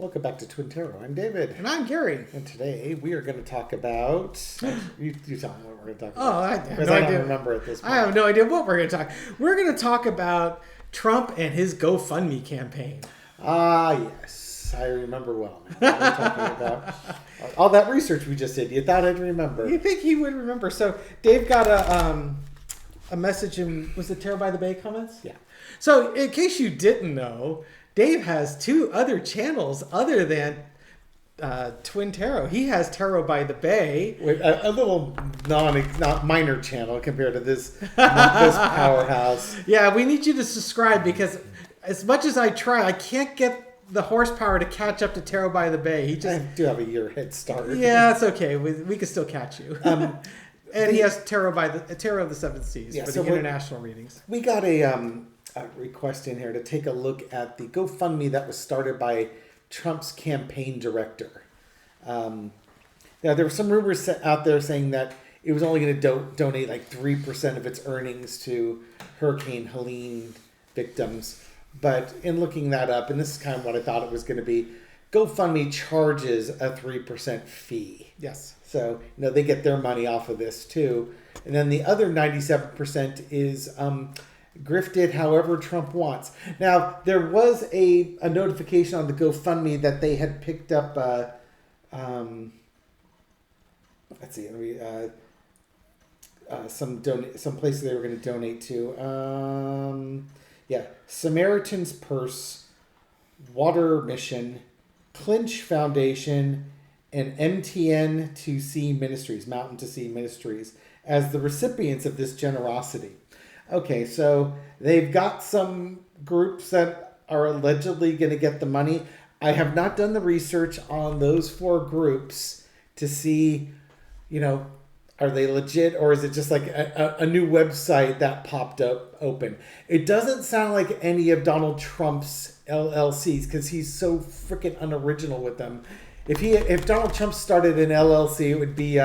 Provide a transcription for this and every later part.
Welcome back to Twin Tarot. I'm David. And I'm Gary. And today we are going to talk about... you tell me what we're going to talk about. Oh, I have no idea. I idea. don't remember at this point. I have no idea what we're going to talk. We're going to talk about Trump and his GoFundMe campaign. Ah, yes. I remember well. We're talking about all that research we just did. You thought I'd remember. You think he would remember. So Dave got a message in, was it Tarot by the Bay comments? Yeah. So in case you didn't know, Dave has two other channels other than Twin Tarot. He has Tarot by the Bay. A little not minor channel compared to this powerhouse. Yeah, we need you to subscribe because as much as I try, I can't get the horsepower to catch up to Tarot by the Bay. I do have a year head start. Yeah, it's okay. We can still catch you. And he has Tarot of the Seven Seas for the international readings. We got a request in here to take a look at the GoFundMe that was started by Trump's campaign director. Now, there were some rumors out there saying that it was only going to donate like 3% of its earnings to Hurricane Helene victims. But in looking that up, and this is kind of what I thought it was going to be, GoFundMe charges a 3% fee. Yes. So, they get their money off of this too. And then the other 97% is grifted however Trump wants. Now, there was a notification on the GoFundMe that they had picked up, some places they were going to donate to. Samaritan's Purse, Water Mission, Clinch Foundation, and MTN to Sea Ministries, Mountain to Sea Ministries, as the recipients of this generosity. Okay, so they've got some groups that are allegedly going to get the money. I have not done the research on those 4 groups to see, are they legit or is it just like a new website that popped up open? It doesn't sound like any of Donald Trump's LLCs because he's so freaking unoriginal with them. If Donald Trump started an LLC, it would be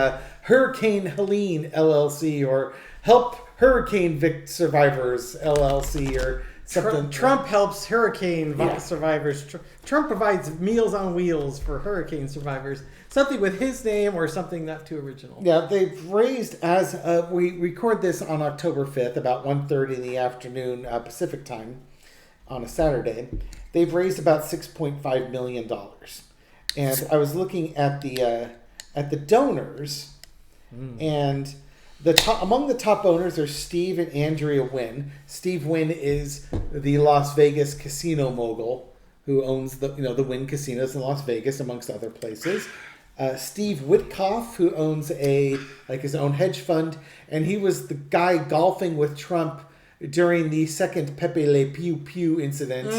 Hurricane Helene LLC or Help Hurricane Survivors LLC or something. Trump helps hurricane survivors. Trump provides Meals on Wheels for hurricane survivors. Something with his name or something not too original. Yeah, they've raised, as we record this on October 5th, about 1:30 in the afternoon Pacific time on a Saturday. They've raised about $6.5 million. And I was looking at the donors, and among the top owners are Steve and Andrea Wynn. Steve Wynn is the Las Vegas casino mogul who owns the Wynn casinos in Las Vegas, amongst other places. Steve Witkoff, who owns his own hedge fund, and he was the guy golfing with Trump during the second Pepe Le Pew Pew incident.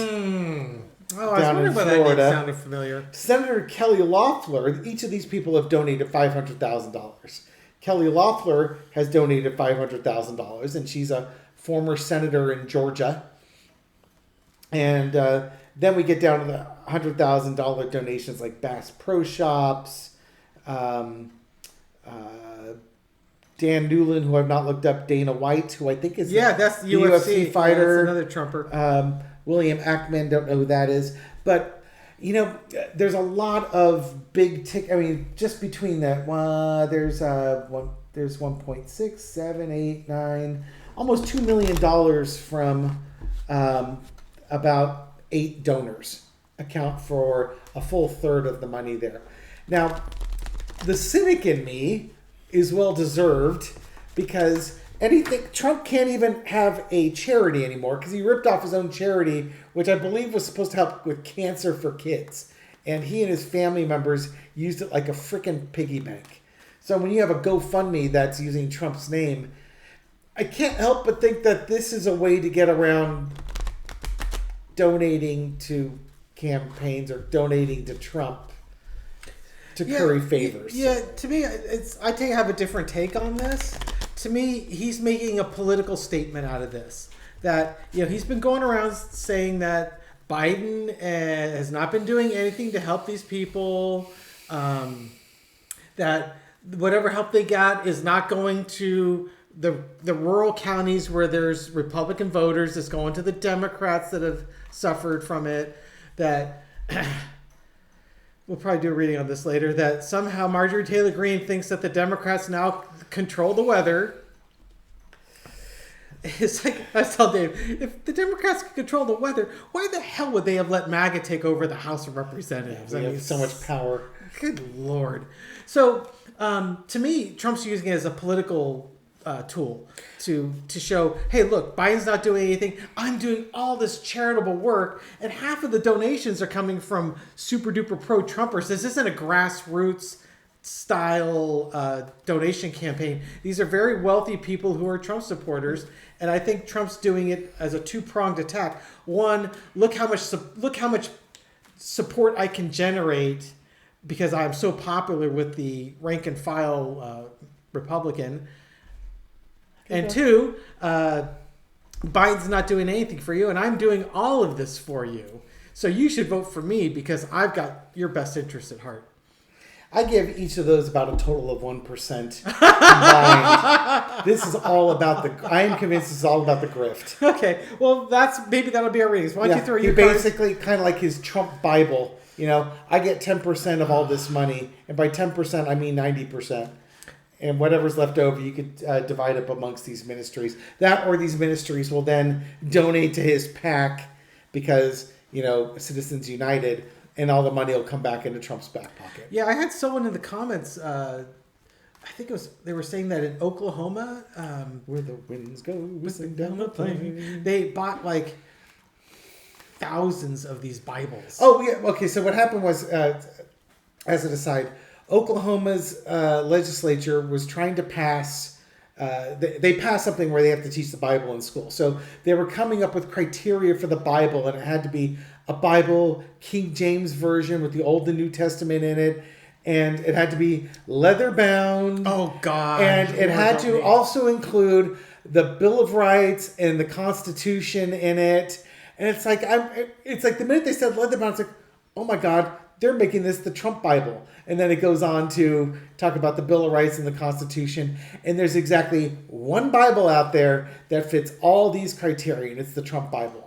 Oh, I was wondering why that name sounded familiar. Senator Kelly Loeffler, each of these people have donated $500,000. Kelly Loeffler has donated $500,000, and she's a former senator in Georgia. And then we get down to the $100,000 donations like Bass Pro Shops, Dan Newland, who I've not looked up, Dana White, who I think is that's the UFC fighter. Yeah, that's another Trumper. William Ackman, don't know who that is. But, there's a lot of big tick. I mean, just between that, there's 1.6, 7, 8, 9, almost $2 million from about 8 donors account for a full third of the money there. Now, the cynic in me is well deserved because Trump can't even have a charity anymore because he ripped off his own charity, which I believe was supposed to help with cancer for kids. And he and his family members used it like a freaking piggy bank. So when you have a GoFundMe that's using Trump's name, I can't help but think that this is a way to get around donating to campaigns or donating to Trump to curry favors. Yeah, to me, I have a different take on this. To me, he's making a political statement out of this. That, he's been going around saying that Biden has not been doing anything to help these people. That whatever help they got is not going to the rural counties where there's Republican voters. It's going to the Democrats that have suffered from it. That we'll probably do a reading on this later, that somehow Marjorie Taylor Greene thinks that the Democrats now control the weather. It's like, I was telling Dave, if the Democrats could control the weather, why the hell would they have let MAGA take over the House of Representatives? Yeah, we have so much power. Good Lord. So, to me, Trump's using it as a political tool to show, hey, look, Biden's not doing anything. I'm doing all this charitable work, and half of the donations are coming from super duper pro-Trumpers. This isn't a grassroots style donation campaign. These are very wealthy people who are Trump supporters, and I think Trump's doing it as a two-pronged attack. One, look how much support I can generate because I'm so popular with the rank and file Republican. And two, Biden's not doing anything for you, and I'm doing all of this for you. So you should vote for me because I've got your best interest at heart. I give each of those about a total of 1% combined. This is all about I am convinced this is all about the grift. Okay, well, maybe that'll be our ratings. Why don't you throw your basically kind of like his Trump Bible. You know, I get 10% of all this money, and by 10%, I mean 90%. And whatever's left over, you could divide up amongst these ministries. That or these ministries will then donate to his PAC because, you know, Citizens United, and all the money will come back into Trump's back pocket. Yeah, I had someone in the comments, I think they were saying that in Oklahoma, where the winds go whistling down the plain, they bought like thousands of these Bibles. Oh, yeah. Okay, so what happened was, as an aside, Oklahoma's legislature was trying to pass, they passed something where they have to teach the Bible in school. So they were coming up with criteria for the Bible, and it had to be a Bible, King James Version with the Old and New Testament in it, and it had to be leather bound. Oh, God. And it had to also include the Bill of Rights and the Constitution in it. And it's like the minute they said leather bound, it's like, oh my God, they're making this the Trump Bible. And then it goes on to talk about the Bill of Rights and the Constitution. And there's exactly one Bible out there that fits all these criteria, and it's the Trump Bible.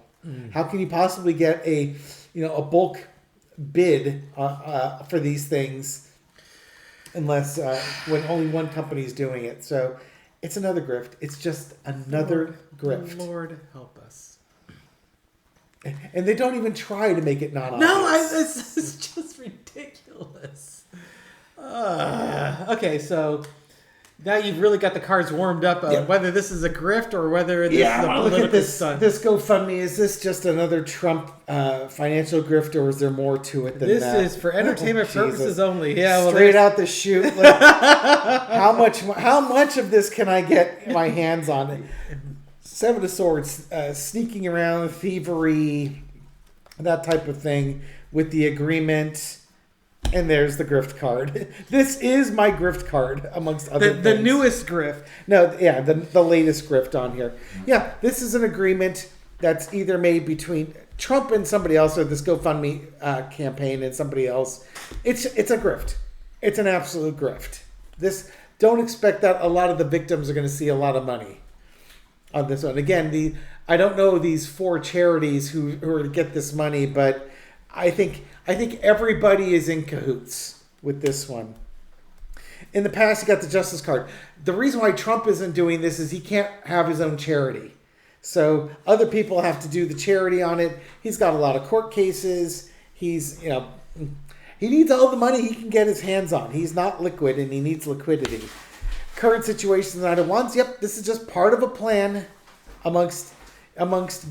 How can you possibly get a bulk bid for these things unless when only one company is doing it? So it's another grift. It's just another grift. Lord help us. And they don't even try to make it non-obvious. No, it's just ridiculous. Okay, so now you've really got the cards warmed up on whether this is a grift or whether this is a political stunt. This GoFundMe, is this just another Trump financial grift, or is there more to it than that? This is for entertainment purposes only. Yeah, well, straight out the chute. Like, how much of this can I get my hands on? Seven of Swords, sneaking around, thievery, that type of thing with the agreement. And there's the grift card. This is my grift card, amongst other things. The newest grift. No, yeah, the latest grift on here. Yeah, this is an agreement that's either made between Trump and somebody else, or this GoFundMe campaign and somebody else. It's a grift. It's an absolute grift. Don't expect that a lot of the victims are going to see a lot of money on this one. Again, I don't know these 4 charities who are to get this money, but I think everybody is in cahoots with this one. In the past, he got the Justice card. The reason why Trump isn't doing this is he can't have his own charity. So other people have to do the charity on it. He's got a lot of court cases. He needs all the money he can get his hands on. He's not liquid, and he needs liquidity. Current situation that it wants. Yep, this is just part of a plan amongst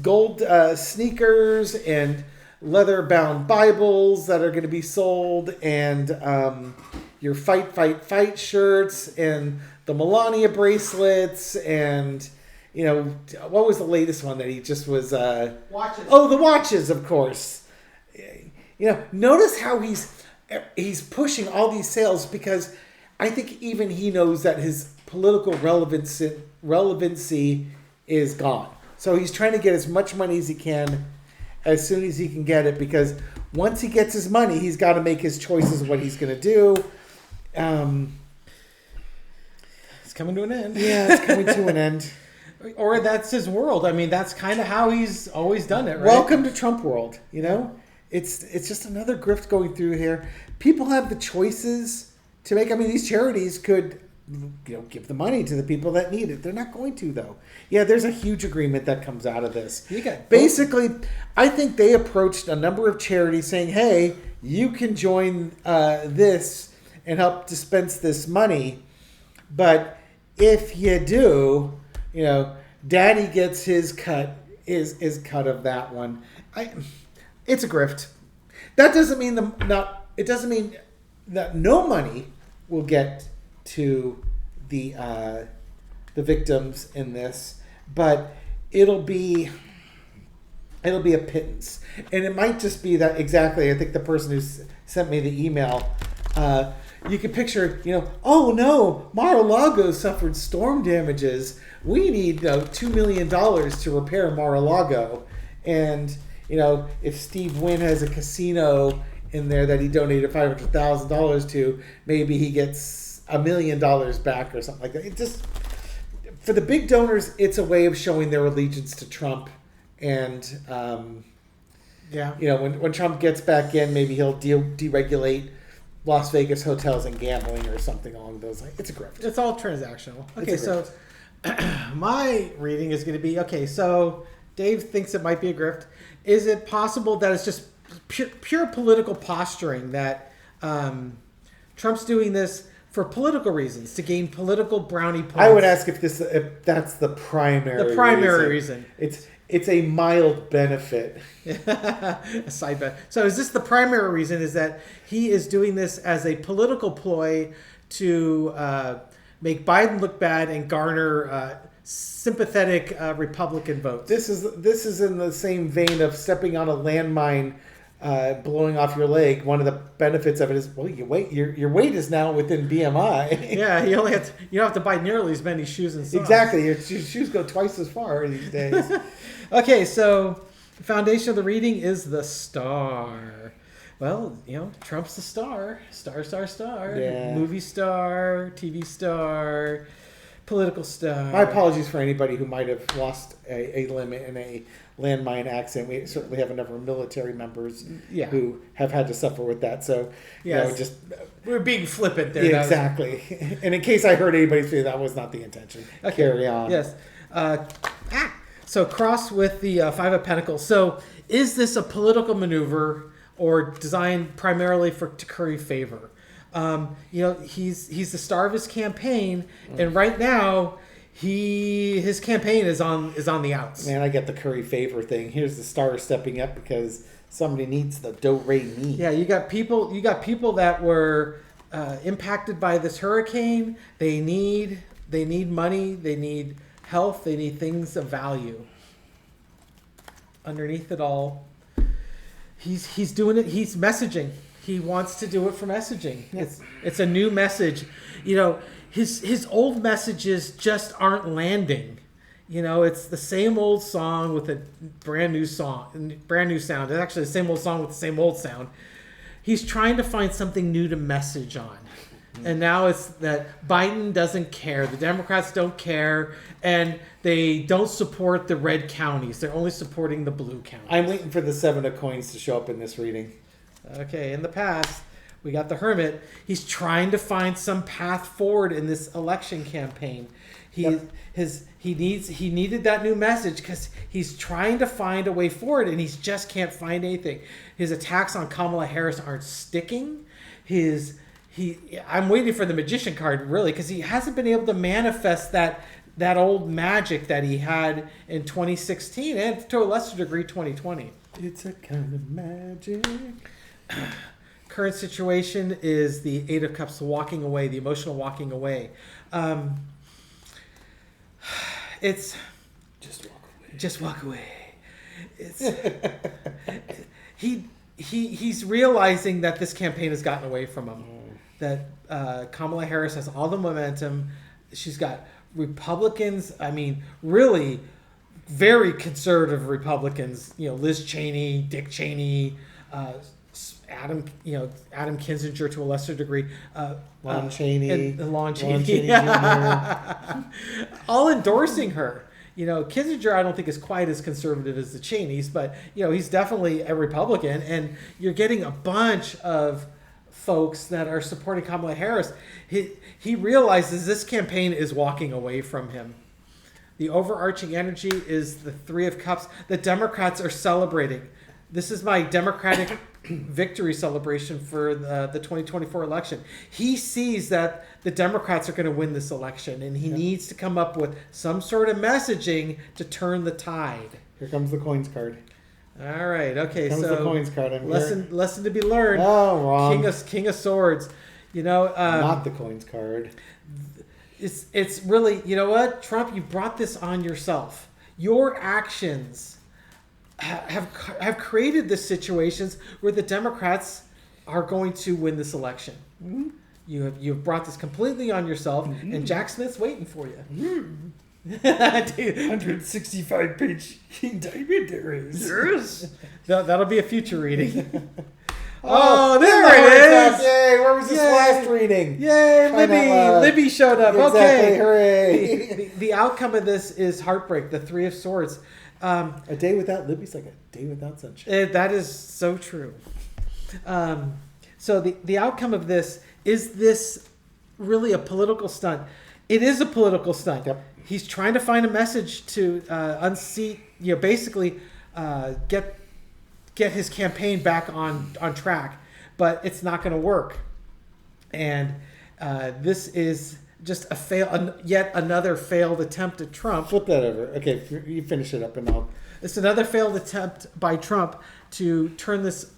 gold sneakers and leather-bound Bibles that are going to be sold, and your fight shirts, and the Melania bracelets, and what was the latest one that he just was? Watches. Oh, the watches, of course. Notice how he's pushing all these sales, because I think even he knows that his political relevancy is gone. So he's trying to get as much money as he can as soon as he can get it, because once he gets his money, he's got to make his choices of what he's going to do. It's coming to an end. Yeah, it's coming to an end. Or that's his world. I mean, that's kind of how he's always done it, right? Welcome to Trump world, it's just another grift going through here. People have the choices to make. I mean, these charities could, give the money to the people that need it. They're not going to, though. Yeah, there's a huge agreement that comes out of this. Basically, I think they approached a number of charities saying, hey, you can join this and help dispense this money. But if you do, Daddy gets his cut, his cut of that one. It's a grift. That doesn't mean it doesn't mean that no money will get to the victims in this, but it'll be a pittance, and it might just be that exactly. I think the person who sent me the email, you can picture, oh no, Mar-a-Lago suffered storm damages. We need $2 million to repair Mar-a-Lago, and if Steve Wynn has a casino in there that he donated $500,000 to, maybe he gets $1 million back or something like that. It just, for the big donors, it's a way of showing their allegiance to Trump. And, when Trump gets back in, maybe he'll deregulate Las Vegas hotels and gambling or something along those lines. It's a grift. It's all transactional. Okay, so my reading is going to be, so Dave thinks it might be a grift. Is it possible that it's just pure political posturing, that Trump's doing this for political reasons, to gain political brownie points? I would ask if that's the primary reason. It's a mild benefit. A side bet. So is this the primary reason, is that he is doing this as a political ploy to make Biden look bad and garner sympathetic Republican votes? This is in the same vein of stepping on a landmine, blowing off your leg. One of the benefits of it is, your weight is now within BMI. Yeah, you don't have to buy nearly as many shoes and socks. Exactly, your shoes go twice as far these days. Okay, so the foundation of the reading is the star. Well, Trump's the star. Star. Yeah. Movie star, TV star, political star. My apologies for anybody who might have lost a limb in a landmine accident. We certainly have a number of military members who have had to suffer with that. So, we're being flippant there. Yeah, exactly. And in case I hurt anybody's feelings, that was not the intention. Okay. Carry on. Yes. So cross with the Five of Pentacles. So is this a political maneuver or designed primarily to curry favor? He's the star of his campaign, and right now his campaign is on the outs. Man, I get the curry favor thing. Here's the star stepping up because somebody needs the do-re-mi. Yeah, you got people that were impacted by this hurricane. They need money. They need health. They need things of value. Underneath it all, he's doing it. He's messaging. He wants to do it for messaging. Yes. It's a new message. His old messages just aren't landing. It's the same old song with a brand new sound. It's actually the same old song with the same old sound. He's trying to find something new to message on. And now it's that Biden doesn't care. The Democrats don't care. And they don't support the red counties. They're only supporting the blue counties. I'm waiting for the Seven of Coins to show up in this reading. Okay, in the past, we got the Hermit. He's trying to find some path forward in this election campaign. He needed that new message because he's trying to find a way forward, and he just can't find anything. His attacks on Kamala Harris aren't sticking. I'm waiting for the Magician card, really, because he hasn't been able to manifest that old magic that he had in 2016 and to a lesser degree 2020. It's a kind of magic. Current situation is the Eight of Cups, walking away, the emotional walking away. It's just walk away. It's he's realizing that this campaign has gotten away from him. That Kamala Harris has all the momentum. She's got Republicans. I mean, really very conservative Republicans. Liz Cheney, Dick Cheney, Adam Kinzinger to a lesser degree, Lon Chaney, Jr. all endorsing her. Kissinger, I don't think is quite as conservative as the Cheneys, but he's definitely a Republican, and you're getting a bunch of folks that are supporting Kamala Harris. He realizes this campaign is walking away from him. The overarching energy is the Three of Cups. The Democrats are celebrating. This is my Democratic victory celebration for the 2024 election. He sees that the Democrats are going to win this election, and he needs to come up with some sort of messaging to turn the tide. Here comes the coins card. All right. Okay. Here comes the coins card. Lesson to be learned. Oh, wrong. King of Swords. Not the coins card. It's really, Trump, you brought this on yourself. Your actions have created the situations where the Democrats are going to win this election. Mm-hmm. You've brought this completely on yourself, and Jack Smith's waiting for you. 165-page indictment there is. Yes. That'll be a future reading. Oh, there it is! Yay! Where was this last reading? Yay! Libby showed up. Exactly, okay, hooray! The outcome of this is heartbreak. The Three of Swords. A day without Libby's like a day without sunshine. That is so true. So the outcome of this is this really a political stunt. It is a political stunt. Yep. He's trying to find a message to unseat, basically get his campaign back on track, but it's not going to work. And this is just yet another failed attempt at Trump. Flip that over. Okay, you finish it up and I'll... It's another failed attempt by Trump to turn this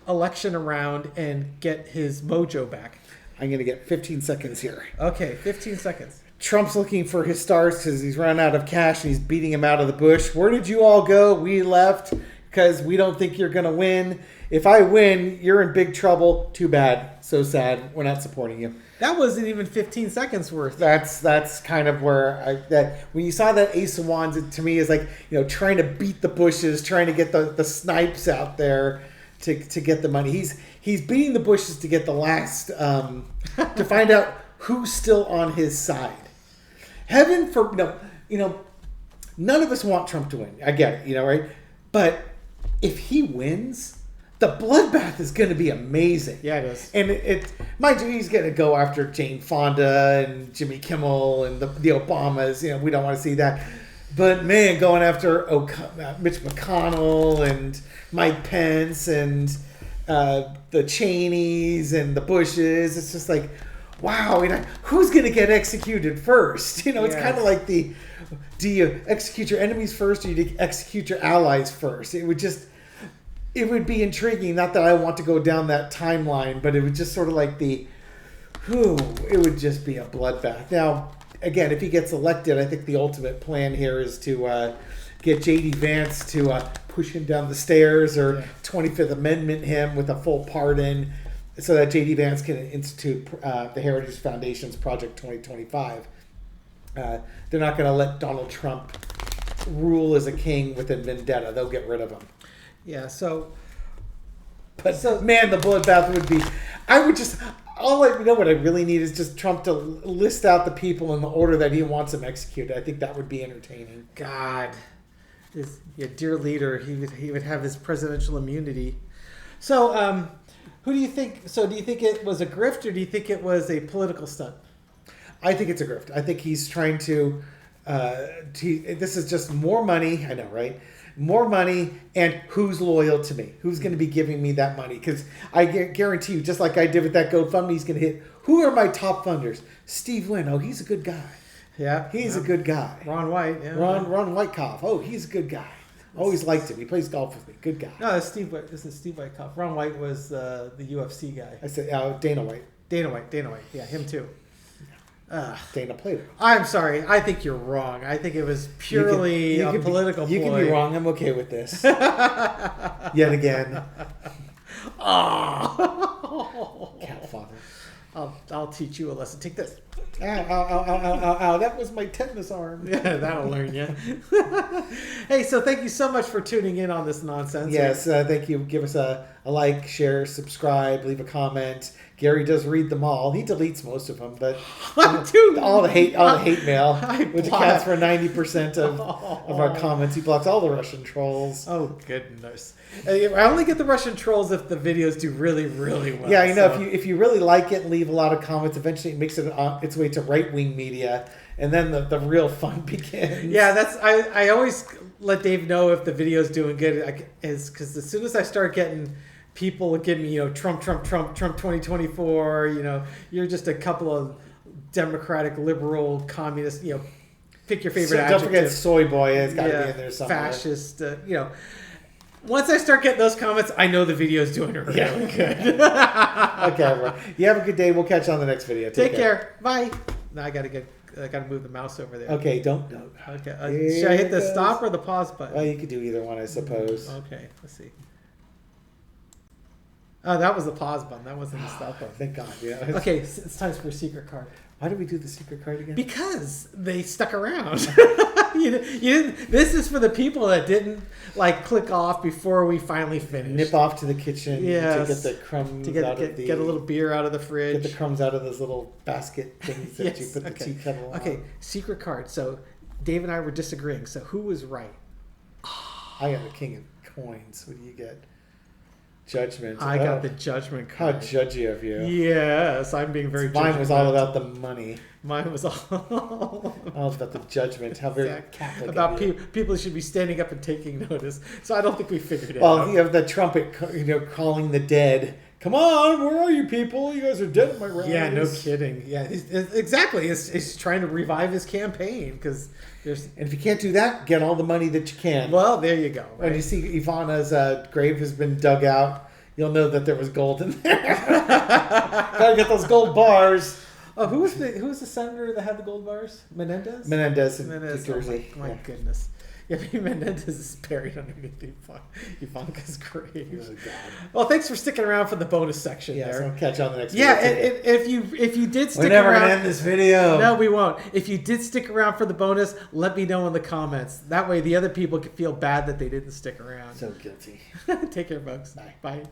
election around and get his mojo back. I'm going to get 15 seconds here. Okay, 15 seconds. Trump's looking for his stars because he's run out of cash and he's beating him out of the bush. Where did you all go? We left because we don't think you're going to win. If I win, you're in big trouble. Too bad. So sad. We're not supporting you. That wasn't even 15 seconds worth. That's kind of where when you saw that Ace of Wands, it to me is like, trying to beat the bushes, trying to get the snipes out there to get the money. He's beating the bushes to get the last to find out who's still on his side. Heaven for none of us want Trump to win. I get it, right? But if he wins, the bloodbath is going to be amazing. Yeah, it is. And mind you, he's going to go after Jane Fonda and Jimmy Kimmel and the Obamas. We don't want to see that. But man, going after Mitch McConnell and Mike Pence and the Cheneys and the Bushes, it's just like, wow, who's going to get executed first? It's kind of like do you execute your enemies first or do you execute your allies first? It would be intriguing. Not that I want to go down that timeline, but it would just sort of like it would just be a bloodbath. Now, again, if he gets elected, I think the ultimate plan here is to get J.D. Vance to push him down the stairs or 25th Amendment him with a full pardon so that J.D. Vance can institute the Heritage Foundation's Project 2025. They're not going to let Donald Trump rule as a king with a vendetta. They'll get rid of him. Yeah, so man, the bloodbath would be... All I know what I really need is just Trump to list out the people in the order that he wants them executed. I think that would be entertaining. God, dear leader, he would have his presidential immunity. So, who do you think? So, do you think it was a grift or do you think it was a political stunt? I think it's a grift. I think he's trying to. This is just more money. I know, right? More money, and who's loyal to me? Who's going to be giving me that money? Because I guarantee you, just like I did with that GoFundMe, he's going to hit. Who are my top funders? Steve Wynn. Oh, he's a good guy. Yeah, he's a good guy. Ron White. Yeah. Ron Whitekoff. Oh, he's a good guy. Always liked him. He plays golf with me. Good guy. No, that's Steve. Isn't Steve Whitekoff? Ron White was the UFC guy. I said Dana White. Dana White. Yeah, him too. Dana played it. I'm sorry. I think you're wrong. I think it was purely a political ploy. You can be wrong. I'm okay with this. Yet again. Oh. Cat father. I'll teach you a lesson. Take this. Ow. That was my tetanus arm. Yeah, that'll learn you. Hey, so thank you so much for tuning in on this nonsense. Yes, thank you. Give us a a like, share, subscribe, leave a comment. Gary does read them all. He deletes most of them, but all the hate mail, which accounts for 90% of our comments. He blocks all the Russian trolls. Oh goodness! I only get the Russian trolls if the videos do really, really well. Yeah, if you really like it and leave a lot of comments, eventually it makes it its way to right-wing media, and then the real fun begins. Yeah, I always let Dave know if the video's doing good, is because as soon as I start getting people give me, Trump 2024, you're just a couple of Democratic, liberal, communist, pick your favorite adjective. Don't forget soy boy. It's got to be in there somewhere. Fascist, Once I start getting those comments, I know the video's doing really good. Okay, you have a good day. We'll catch you on the next video. Take care. Bye. Now I gotta move the mouse over there. Okay, don't. Okay. Should I hit the stop or the pause button? Well, you could do either one, I suppose. Okay, let's see. Oh, that was the pause button. That wasn't the stop button. Thank God. Yeah. Okay, it's time for a secret card. Why did we do the secret card again? Because they stuck around. you didn't. This is for the people that didn't click off before we finally finished. Nip off to the kitchen to get the crumbs get a little beer out of the fridge. Get the crumbs out of those little basket things that you put the tea kettle on. Okay, secret card. So Dave and I were disagreeing. So who was right? I got the king of coins. What do you get? Judgment. I got the judgment card. How judgy of you. Yes, I'm being very judgmental. Mine was all about the money. Mine was all about the judgment. How very Catholic about people should be standing up and taking notice. So I don't think we figured it out. Well, you have the trumpet, calling the dead. Come on, where are you people? You guys are dead at my rallies. Yeah, no kidding. Yeah, exactly. He's trying to revive his campaign because there's. And if you can't do that, get all the money that you can. Well, there you go. Right? When you see Ivana's grave has been dug out, you'll know that there was gold in there. Gotta get those gold bars. Oh, who was the senator that had the gold bars? Menendez in New Jersey. Oh, my goodness. Yeah, Menendez is buried underneath Ivanka's grave. Oh, God. Well, thanks for sticking around for the bonus section there. So I'll catch you on the next video. Yeah, if you did stick around... We're never going to end this video. No, we won't. If you did stick around for the bonus, let me know in the comments. That way the other people can feel bad that they didn't stick around. So guilty. Take care, folks. Bye. Bye.